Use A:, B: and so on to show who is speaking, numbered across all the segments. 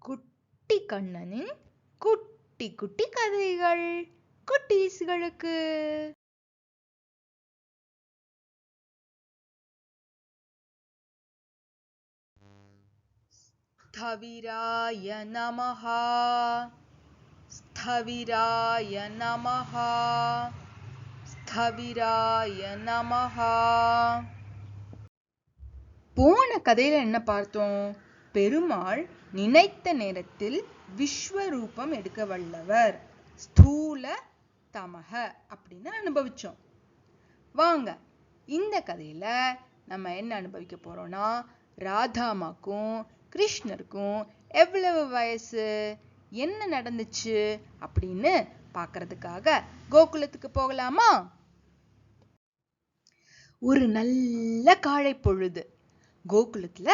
A: குட்டி கண்ணனின் குட்டி குட்டி கதைகள் குட்டீஸ்களுக்கு. ஸ்தவிராய நமஹ ஸ்தவிராய நமஹ ஸ்தவிராய நமஹ. போன கதையில என்ன பார்த்தோம்? பெருமாள் நினைத்த நேரத்தில் விஸ்வரூபம் எடுக்க வல்லவர், ஸ்தூல தமக அப்படின்னு அனுபவிச்சோம். வாங்க இந்த கதையில நம்ம என்ன அனுபவிக்க போறோம்னா, ராதாமாக்கும் கிருஷ்ணருக்கும் எவ்வளவு வயசு, என்ன நடந்துச்சு அப்படின்னு பார்க்கறதுக்காக கோகுலத்துக்கு போகலாமா? ஒரு நல்ல காலை பொழுது. கோகுலத்துல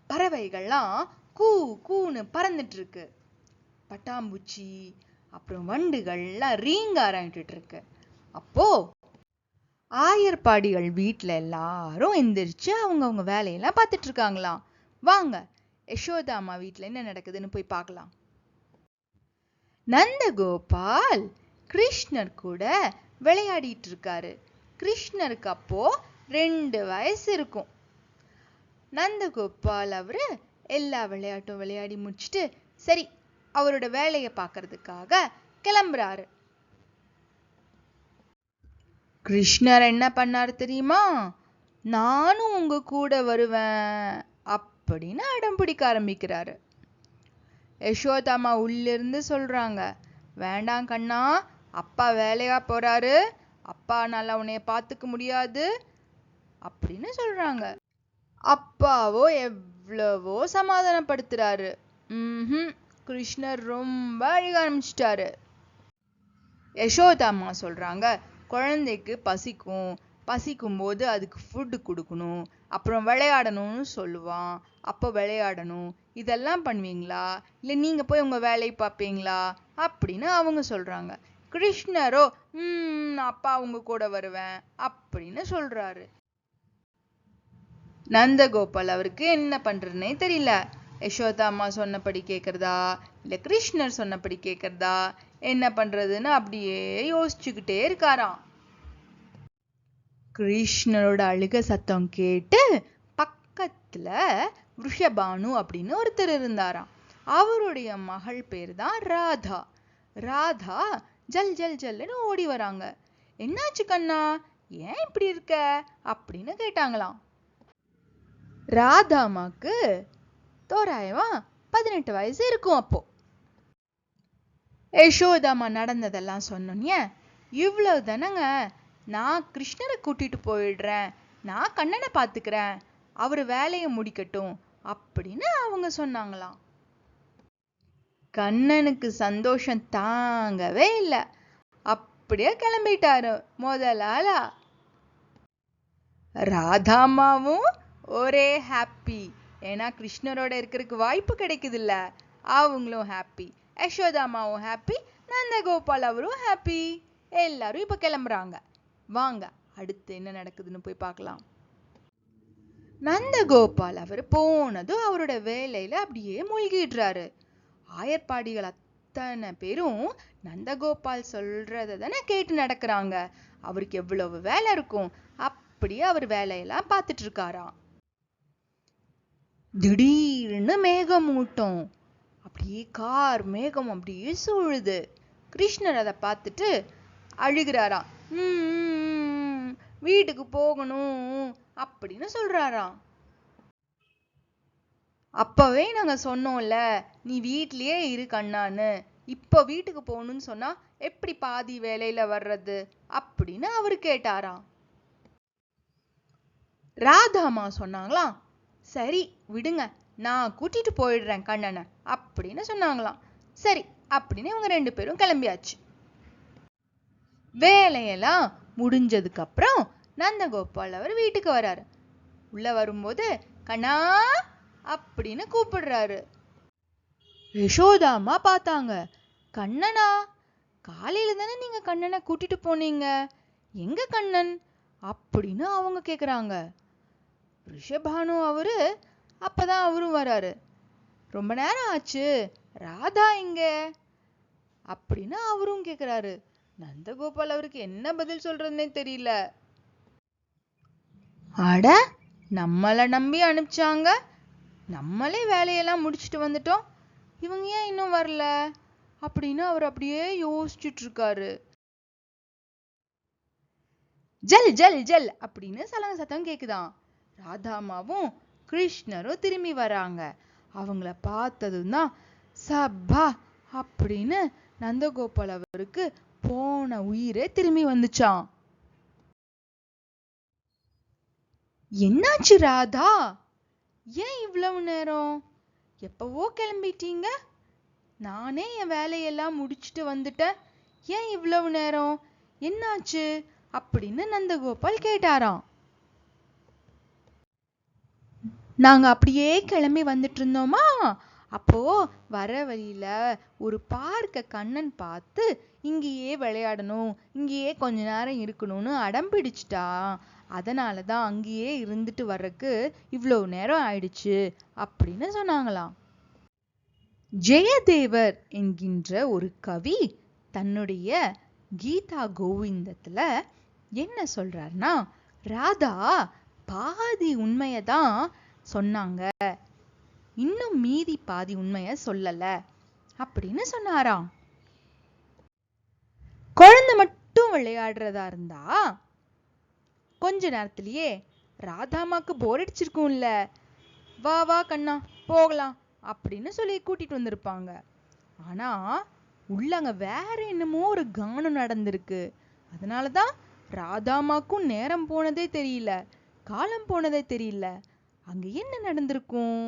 A: பறவைகள்லாம் கூ கூன்னு பறந்துட்டு இருக்கு. பட்டாம்பூச்சி அப்புறம் வண்டுகள்லாம் ரீங்காராயிட்டு இருக்கு. அப்போ ஆயர்பாடிகள் வீட்டுல எல்லாரும் எந்திரிச்சு அவங்க வேலையெல்லாம் பார்த்துட்டு இருக்காங்களாம். வாங்க யசோதாமா வீட்டுல என்ன நடக்குதுன்னு போய் பார்க்கலாம். நந்தகோபால் கிருஷ்ணர் கூட விளையாடிட்டு இருக்காரு. கிருஷ்ணருக்கு அப்போ 2 வயசு இருக்கும். நந்தகோபால் அவரு எல்லா விளையாட்டும் விளையாடி முடிச்சுட்டு சரி அவரோட வேலையை பார்க்கறதுக்காக கிளம்புறாரு. கிருஷ்ணர் என்ன பண்ணாரு தெரியுமா? நானும் உங்க கூட வருவேன் அப்படின்னு அடம் பிடிக்க ஆரம்பிக்கிறாரு. யசோதாமா உள்ளிருந்து சொல்றாங்க, வேண்டாம் கண்ணா, அப்பா வேலையா போறாரு, அப்பானால உன்னைய பார்த்துக்க முடியாது அப்படின்னு சொல்றாங்க. அப்பாவோ எவ்வளவோ சமாதானப்படுத்துறாரு. கிருஷ்ணர் ரொம்ப அழுக ஆரம்பிச்சிட்டாரு. யசோதாமா சொல்றாங்க, குழந்தைக்கு பசிக்கும் போது அதுக்கு ஃபுட்டு கொடுக்கணும், அப்புறம் விளையாடணும்னு சொல்லுவான், அப்போ விளையாடணும், இதெல்லாம் பண்ணுவீங்களா இல்லை நீங்க போய் உங்க வேலையை பார்ப்பீங்களா அப்படின்னு அவங்க சொல்றாங்க. கிருஷ்ணரோ அப்பா உங்க கூட வருவேன் அப்படின்னு சொல்றாரு. நந்தகோபால் அவருக்கு என்ன பண்றதுன்னே தெரியல. யசோதாமா சொன்னபடி கேட்கறதா இல்ல கிருஷ்ணர் சொன்னபடி கேட்கறதா, என்ன பண்றதுன்னு அப்படியே யோசிச்சுக்கிட்டே இருக்காராம். கிருஷ்ணரோட அழுக சத்தம் கேட்டு பக்கத்துல ரிஷபானு அப்படின்னு ஒருத்தர் இருந்தாராம். அவருடைய மகள் பேர் தான் ராதா. ராதா ஜல் ஜல் ஜல்லுன்னு ஓடி வராங்க. என்னாச்சு கண்ணா, ஏன் இப்படி இருக்க அப்படின்னு கேட்டாங்களாம். ராதாமாக்கு தோராயமா 18 வயசு இருக்கும் அப்போ. யசோதாமா நடந்ததெல்லாம் சொன்னோன்னே, இவ்வளவு தானங்க, நான் கிருஷ்ணரை கூட்டிட்டு போயிடுறேன், நான் கண்ணனை பார்த்துக்கிறேன், அவரு வேலையை முடிக்கட்டும் அப்படின்னு அவங்க சொன்னாங்களாம். கண்ணனுக்கு சந்தோஷம் தாங்கவே இல்லை. அப்படியே கிளம்பிட்டாரு முதலாளா. ராதாமாவும் ஒரே ஹாப்பி, ஏன்னா கிருஷ்ணரோட இருக்கிறதுக்கு வாய்ப்பு கிடைக்குது இல்ல, அவங்களும் ஹாப்பி, யசோதாமாவும் ஹாப்பி, நந்தகோபால் அவரும் ஹாப்பி. எல்லாரும் இப்ப கிளம்புறாங்க. வாங்க அடுத்து என்ன நடக்குதுன்னு போய் பார்க்கலாம். நந்தகோபால் அவர் போனதும் அவரோட வேலையில அப்படியே மூழ்கிடுறாரு. ஆயர்பாடிகள் அத்தனை பேரும் நந்தகோபால் சொல்றத தானே கேட்டு நடக்கிறாங்க. அவருக்கு எவ்வளவு வேலை இருக்கும், அப்படியே அவர் வேலையெல்லாம் பார்த்துட்டு இருக்காராம். திடீர்னு மேகமூட்டம், அப்படியே கார் மேகம் அப்படியே சூழுது. கிருஷ்ணர் அதை பார்த்துட்டு அழுகிறாராம். வீட்டுக்கு போகணும் அப்படின்னு சொல்றாராம். அப்பவே நாங்க சொன்னோம்ல, நீ வீட்லயே இரு கண்ணான்னு, இப்போ வீட்டுக்கு போகணும்னு சொன்னா எப்படி பாதி வேலையில வர்றது அப்படின்னு அவரு கேட்டாராம். ராதாமா சொன்னாங்களாம், சரி விடுங்க, நான் கூட்டிட்டு போயிடுறேன் கண்ணனை அப்படின்னு சொன்னாங்களாம். சரி அப்படின்னு இவங்க 2 பேரும் கிளம்பியாச்சு. வேலையெல்லாம் முடிஞ்சதுக்கு அப்புறம் நந்தகோபால் அவர் வீட்டுக்கு வராரு. உள்ள வரும்போது கண்ணா அப்படின்னு கூப்பிடுறாரு. யசோதாமா பார்த்தாங்க. கண்ணனா? காலையில தானே நீங்க கண்ணனை கூட்டிட்டு போனீங்க, எங்க கண்ணன் அப்படின்னு அவங்க கேக்குறாங்க. ரிஷபானு அவரு அப்பதான் அவரும் வராரு. ரொம்ப நேரம் ஆச்சு, ராதா எங்க அப்படின்னு அவரும் கேக்குறாரு. நந்தகோபால் அவருக்கு என்ன பதில் சொல்றதுன்னே தெரியல. அட, நம்மள நம்பி அனுப்பிச்சாங்க, நம்மளே வேலையெல்லாம் முடிச்சுட்டு வந்துட்டோம், இவங்க ஏன் இன்னும் வரல அப்படின்னு அவர் அப்படியே யோசிச்சுட்டு இருக்காரு. ஜல் ஜல் ஜல் அப்படின்னு சலங்க சத்தம் கேக்குதான். ராதாமாவும் கிருஷ்ணரும் திரும்பி வராங்க. அவங்கள பார்த்ததும் தான் சப்பா அப்படின்னு நந்தகோபால் அவருக்கு போன உயிரே திரும்பி வந்துச்சான். என்னாச்சு ராதா, ஏன் இவ்வளவு நேரம்? எப்பவோ கிளம்பிட்டீங்க, நானே என் வேலையெல்லாம் முடிச்சுட்டு வந்துட்டேன், ஏன் இவ்வளவு நேரம், என்னாச்சு அப்படின்னு நந்தகோபால் கேட்டாராம். நாங்க அப்படியே கிளம்பி வந்துட்டு இருந்தோமா, அப்போ வர வழியில ஒரு பார்க்க கண்ணன் பார்த்து இங்கேயே விளையாடணும், இங்கேயே கொஞ்ச நேரம் இருக்கணும்னு அடம் பிடிச்சிட்டா, அதனாலதான் அங்கேயே இருந்துட்டு வர்றதுக்கு இவ்வளவு நேரம் ஆயிடுச்சு அப்படின்னு சொன்னாங்களாம். ஜெயதேவர் என்கின்ற ஒரு கவி தன்னுடைய கீதா கோவிந்தத்துல என்ன சொல்றாருன்னா, ராதா பாதி உண்மையதான் சொன்னாங்க, இன்னும் மீதி பாதி உண்மைய சொல்லல அப்படின்னு சொன்னாராம். குழந்தை மட்டும் விளையாடுறதா இருந்தா கொஞ்ச நேரத்திலேயே ராதாமாக்கு போர் அடிச்சிருக்கும்ல, வா வா கண்ணா போகலாம் அப்படின்னு சொல்லி கூட்டிட்டு வந்திருப்பாங்க. ஆனா உள்ளங்க வேற என்னமோ ஒரு கானம் நடந்திருக்கு. அதனாலதான் ராதாமாக்கும் நேரம் போனதே தெரியல, காலம் போனதே தெரியல. அங்க என்ன நடந்திருக்கும்?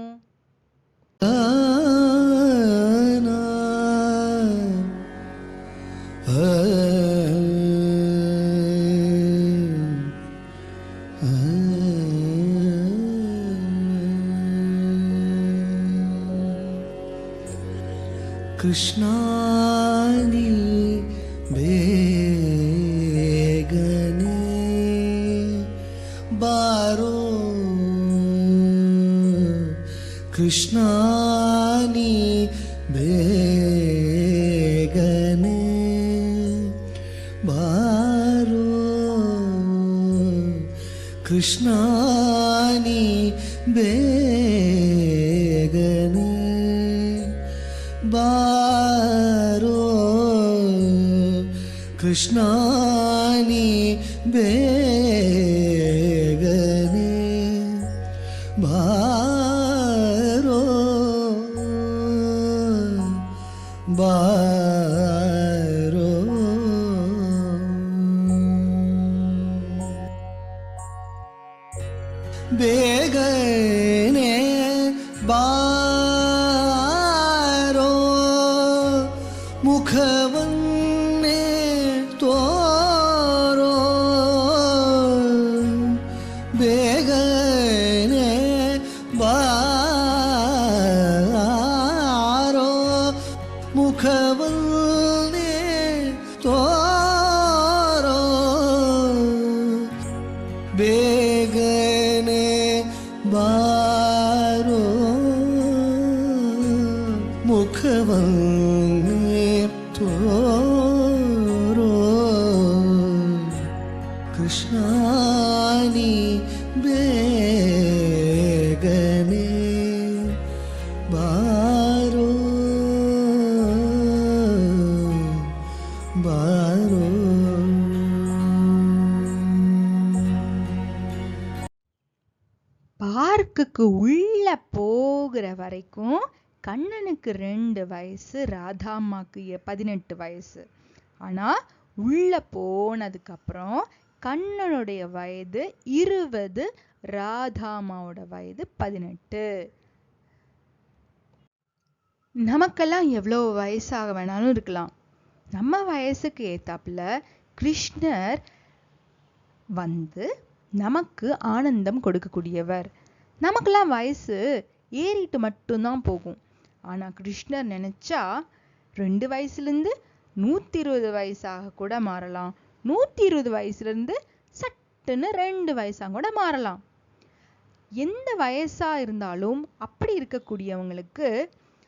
B: கிருஷ்ணானி வேகனே பாரோ, கிருஷ்ணானி வேகனே பாரோ, கிருஷ்ணானி வேகனே பாரோ, கிருஷ்ணானி வேகனே பாரோ, பாரோ. ಬೇಗನೆ ಬಾರೋ, ಮುಖವನ್ನೇ ತೋರೋ, ಬೇಗನೆ ಬಾರೋ, ಮುಖವನ್ನೇ ತೋರೋ, ಬೇಗನೆ ಬಾರೋ, ಮುಖವನ್ನೇ ತೋರೋ, ಕೃಷ್ಣಾನಿ ಬೇಗನೆ ಬಾರೋ, ಬಾರೋ.
A: பார்க்குக்கு உள்ள போகிற வரைக்கும் கண்ணனுக்கு 2 வயசு, ராதாம்மாக்கு 18 வயசு. ஆனா உள்ள போனதுக்கு அப்புறம் கண்ணனுடைய வயது 20, ராதாம்மாவோட வயது 18. நமக்கெல்லாம் எவ்வளவு வயசாக வேணாலும் இருக்கலாம், நம்ம வயசுக்கு ஏத்தாப்புல கிருஷ்ணர் வந்து நமக்கு ஆனந்தம் கொடுக்கக்கூடியவர். நமக்கெல்லாம் வயசு ஏறிட்டு மட்டும்தான் போகும். ஆனா கிருஷ்ணர் நினைச்சா 2 வயசுலேருந்து 120 வயசாக கூட மாறலாம், 120 வயசுலேருந்து சட்டுன்னு 2 வயசாக கூட மாறலாம். எந்த வயசா இருந்தாலும் அப்படி இருக்கக்கூடியவங்களுக்கு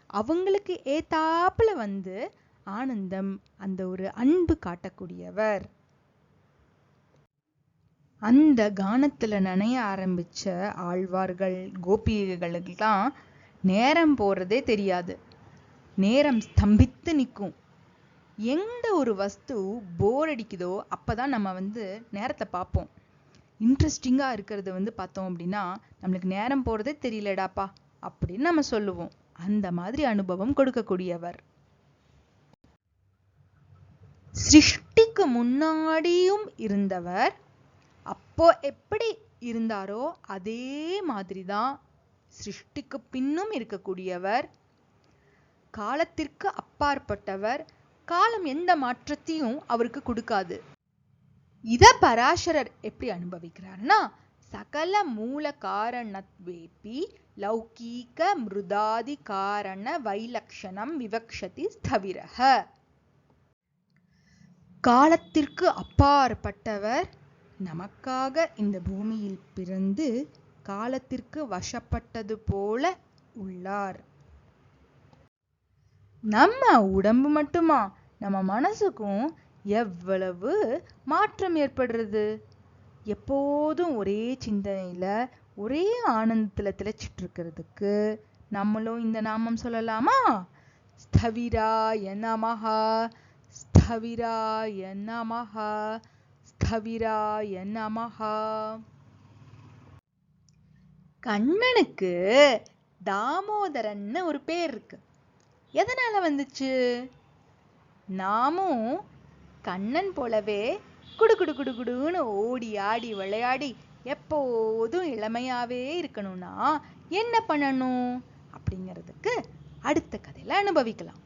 A: அவங்களுக்கு ஏத்தாப்புல வந்து ஆனந்தம், அந்த ஒரு அன்பு காட்டக்கூடியவர். அந்த கானத்துல நனைய ஆரம்பிச்ச ஆழ்வார்கள் கோபிகைகளுக்கெல்லாம் நேரம் போறதே தெரியாது. நேரம் ஸ்தம்பித்து நிற்கும். எந்த ஒரு வஸ்து போர் அடிக்குதோ அப்பதான் நம்ம வந்து நேரத்தை பார்ப்போம். இன்ட்ரெஸ்டிங்கா இருக்கிறது வந்து பார்த்தோம் அப்படின்னா நம்மளுக்கு நேரம் போறதே தெரியலடாப்பா அப்படின்னு நம்ம சொல்லுவோம். அந்த மாதிரி அனுபவம் கொடுக்கக்கூடியவர். சிருஷ்டிக்கு முன்னாடியும் இருந்தவர், அப்போ எப்படி இருந்தாரோ அதே மாதிரிதான் சிருஷ்டிக்கு பின்னும் இருக்கக்கூடியவர். காலத்திற்கு அப்பாற்பட்டவர். காலம் எந்த மாற்றத்தையும் அவருக்கு கொடுக்காது. இத பராசரர் எப்படி அனுபவிக்கிறார்னா, சகல மூல காரணத்வேபி லௌகீக மிருதாதி காரண வைலக்ஷணம் விவக்ஷதி ஸ்தவிரஹ. காலத்திற்கு அப்பாற்பட்டவர் நமக்காக இந்த பூமியில் பிறந்து காலத்திற்கு வசப்பட்டது போல உள்ளார். நம்ம உடம்பு மட்டுமா, நம்ம மனசுக்கும் எவ்வளவு மாற்றம் ஏற்படுறது. எப்போதும் ஒரே சிந்தனையில ஒரே ஆனந்தத்துல திளைச்சிட்டு இருக்கிறதுக்கு நம்மளும் இந்த நாமம் சொல்லலாமா? ஸ்தவிராய நமஹ, ஸ்தவிராய நமஹ, ஸ்தவிராய நமஹ. கண்ணனுக்கு தாமோதரன்னு ஒரு பேர் இருக்கு. எதனால வந்துச்சு? நாமும் கண்ணன் போலவே குடு குடு குடு குடுன்னு ஓடி ஆடி விளையாடி எப்போதும் இளமையாவே இருக்கணும்னா என்ன பண்ணணும் அப்படிங்கிறதுக்கு அடுத்த கதையில அனுபவிக்கலாம்.